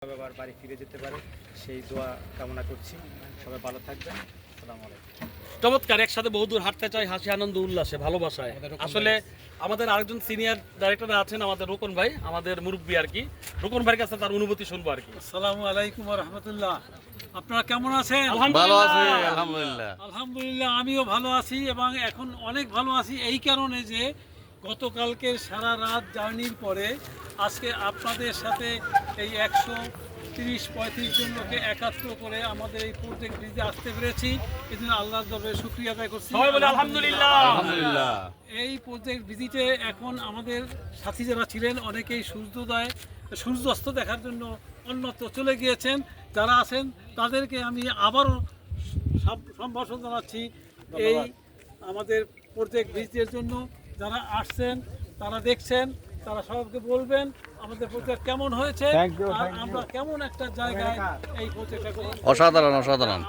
আবার বাড়ি ফিরে যেতে পারে সেই দোয়া কামনা করছি। সবাই ভালো থাকবেন। আসসালামু আলাইকুম। চমৎকার, একসাথে বহুদূর হাঁটতে চাই হাসি আনন্দ উল্লাসে ভালোবাসায়। আসলে আমাদের আরেকজন সিনিয়র ডাইরেক্টর আছেন আমাদের রোকন ভাই, আমাদের মুরব্বী আর কি। রোকন ভাইয়ের কাছে তার অনুভূতি শুনবো আর কি। আসসালামু আলাইকুম ওয়া রাহমাতুল্লাহ। আপনারা কেমন আছেন? ভালো আছি আলহামদুলিল্লাহ। আলহামদুলিল্লাহ, আমিও ভালো আছি এবং এখন অনেক ভালো আছি এই কারণে যে গতকালকে সারা রাত জার্নির পরে আজকে আপনাদের সাথে এই 130-35 জন লোকে একাত্র করে আমাদের এই প্রজেক্ট ভিজিটে আসতে পেরেছি। এই জন্য আল্লাহর দরবারে শুকরিয়া আদায় করছি। সবাই বলে আলহামদুলিল্লাহ। আলহামদুলিল্লাহ। এই প্রজেক্ট ভিজিটে এখন আমাদের সাথী যারা ছিলেন অনেকেই সূর্যাস্ত দেখার জন্য অন্যত্র চলে গিয়েছেন। যারা আছেন তাদেরকে আমি আবারও সম্ভাষণ জানাচ্ছি এই আমাদের প্রজেক্ট ভিজিটের জন্য। যারা আসছেন, তারা দেখছেন, তারা সবাইকে বলবেন আমাদের প্রজেক্ট কেমন হয়েছে আর আমরা কেমন একটা জায়গায় এই প্রজেক্টটা অসাধারণ অসাধারণ।